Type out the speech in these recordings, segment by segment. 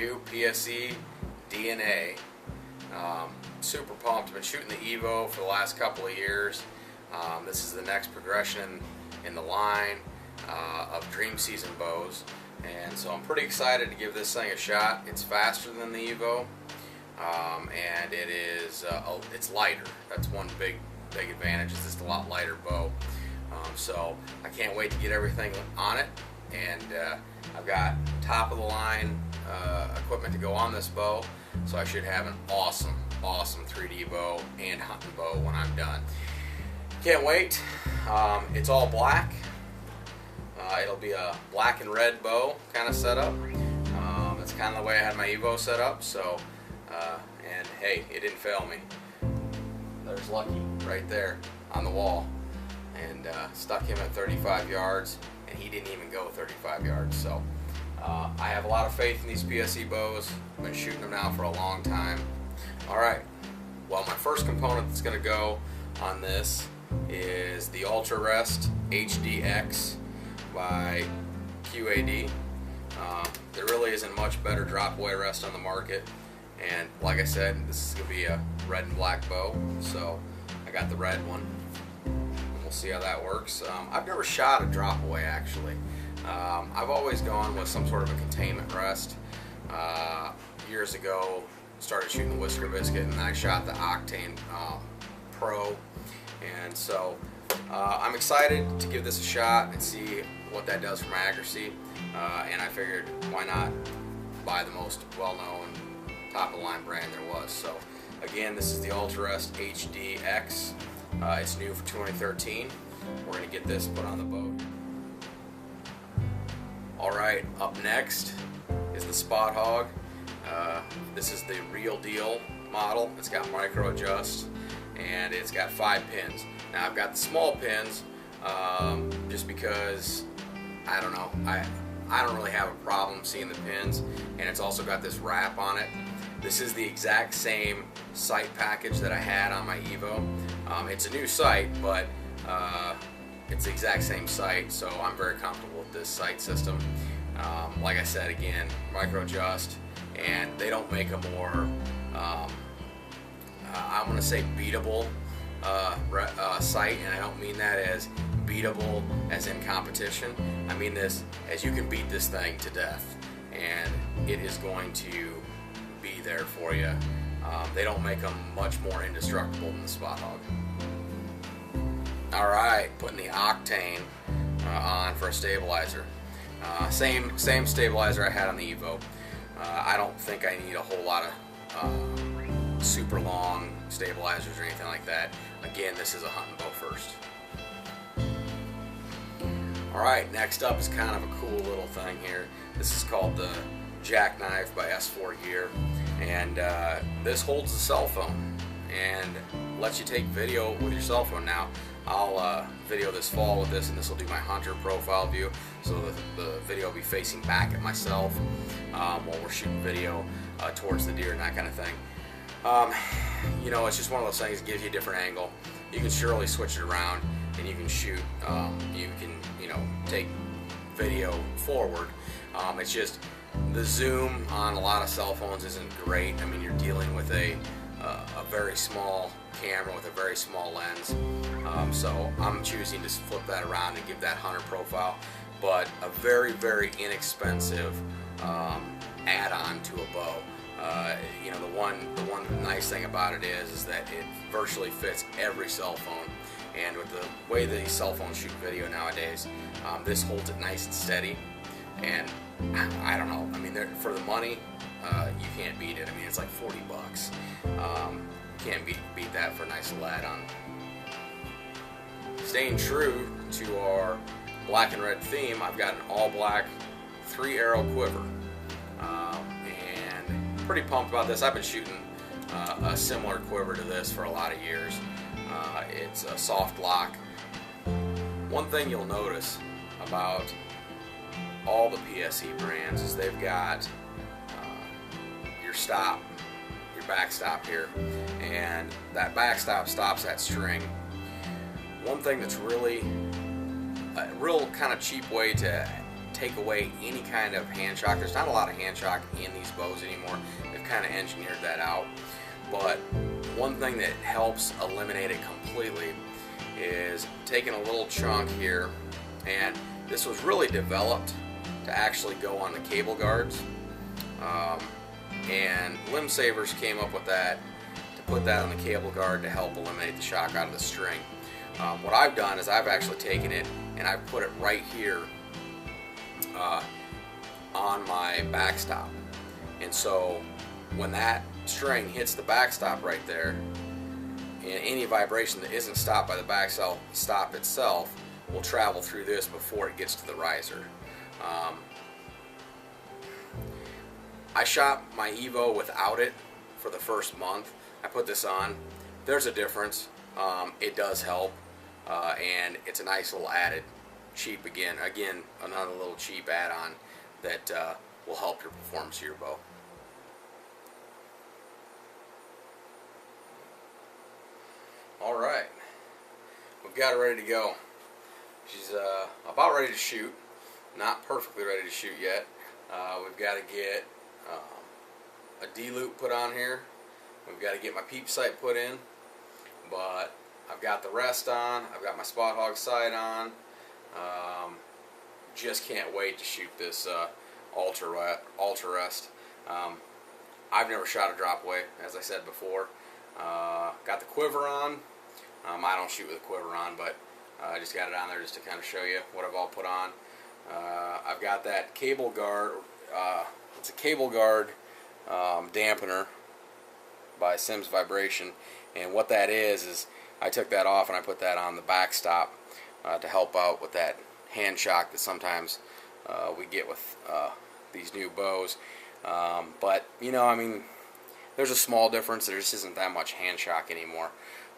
new PSE DNA. Super pumped. I've been shooting the Evo for the last couple of years. This is the next progression in the line of dream season bows, and so I'm pretty excited to give this thing a shot. It's faster than the Evo, and it's lighter. That's one big advantage. It's just a lot lighter bow. So I can't wait to get everything on it, and I've got top of the line equipment to go on this bow, so I should have an awesome 3D bow and hunting bow when I'm done. Can't wait. It's all black. It'll be a black and red bow kind of setup. That's kind of the way I had my Evo set up. So, and hey, it didn't fail me. There's Lucky right there on the wall, and stuck him at 35 yards, and he didn't even go 35 yards. So, I have a lot of faith in these PSE bows. I've been shooting them now for a long time. All right. Well, my first component that's going to go on this is the Ultra Rest HDX by QAD. There really isn't much better drop away rest on the market, and like I said, this is going to be a red and black bow, so I got the red one, and we'll see how that works. I've never shot a drop away actually. I've always gone with some sort of a containment rest. Years ago, started shooting the Whisker Biscuit, and I shot the Octane Pro, and so I'm excited to give this a shot and see what that does for my accuracy, and I figured why not buy the most well-known top-of-the-line brand there was. So again, this is the Ultra Rest HDX. It's new for 2013. We're going to get this put on the boat. Alright, up next is the Spot Hog. This is the real deal model. It's got micro adjust, and it's got 5 pins. Now I've got the small pins just because I don't know, I don't really have a problem seeing the pins, and it's also got this wrap on it. This is the exact same sight package that I had on my Evo. It's a new sight, but it's the exact same sight, so I'm very comfortable with this sight system. Like I said, again, micro adjust, and they don't make a more I'm going to say beatable sight, and I don't mean that as beatable as in competition. I mean this as you can beat this thing to death, and it is going to be there for you. They don't make them much more indestructible than the Spot Hog. Alright, putting the Octane on for a stabilizer. Same stabilizer I had on the Evo. I don't think I need a whole lot of super long stabilizers or anything like that. Again, this is a hunting bow first. Alright, next up is kind of a cool little thing here. This is called the Jackknife by S4 Gear, and this holds a cell phone and lets you take video with your cell phone. Now I'll video this fall with this, and this will do my hunter profile view, so the video will be facing back at myself while we're shooting video towards the deer and that kind of thing. You know, it's just one of those things that gives you a different angle. You can surely switch it around, and you can shoot, you can, you know, take video forward. It's just the zoom on a lot of cell phones isn't great. I mean, you're dealing with a very small camera with a very small lens, so I'm choosing to flip that around and give that hunter profile, but a very inexpensive add-on to a bow. You know, the one nice thing about it is that it virtually fits every cell phone, and with the way these cell phones shoot video nowadays, this holds it nice and steady, and I don't know, I mean, for the money, you can't beat it. I mean, it's like 40 bucks. Can't beat that for a nice little add-on. Staying true to our black and red theme, I've got an all-black 3-arrow quiver, and pretty pumped about this. I've been shooting a similar quiver to this for a lot of years. It's a soft lock. One thing you'll notice about all the PSE brands is they've got your stop, your backstop here, and that backstop stops that string. One thing that's really a real kind of cheap way to take away any kind of hand shock. There's not a lot of hand shock in these bows anymore. They've kind of engineered that out. But one thing that helps eliminate it completely is taking a little chunk here, and this was really developed to actually go on the cable guards. And Limb Savers came up with that, to put that on the cable guard to help eliminate the shock out of the string. What I've done is I've actually taken it and I've put it right here on my backstop. And so when that string hits the backstop right there, and any vibration that isn't stopped by the backstop itself will travel through this before it gets to the riser. I shot my Evo without it for the first month. I put this on. There's a difference. It does help, and it's a nice little added cheap, again another little cheap add-on that will help your performance of your bow. All right, we've got it ready to go. She's about ready to shoot, not perfectly ready to shoot yet. We've got to get a D-loop put on here. We've got to get my peep sight put in, but I've got the rest on. I've got my Spot Hog sight on. Just can't wait to shoot this ultra rest. I've never shot a drop away, as I said before. Got the quiver on. I don't shoot with a quiver on, but I just got it on there just to kind of show you what I've all put on. I've got that cable guard. It's a cable guard dampener by Simms Vibration, and what that is I took that off and I put that on the backstop to help out with that hand shock that sometimes we get with these new bows. But you know, I mean, there's a small difference. There just isn't that much hand shock anymore.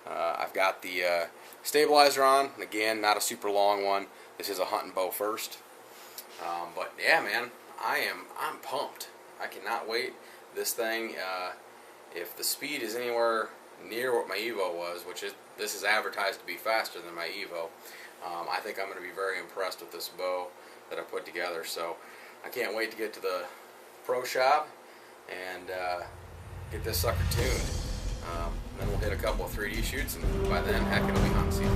I've got the stabilizer on. Again, not a super long one. This is a hunting bow first. But yeah, man, I'm pumped. I cannot wait. This thing, if the speed is anywhere near what my Evo was, this is advertised to be faster than my Evo, I think I'm going to be very impressed with this bow that I put together. So I can't wait to get to the pro shop and get this sucker tuned. Then we'll hit a couple of 3D shoots, and by then, heck, it'll be hunt season.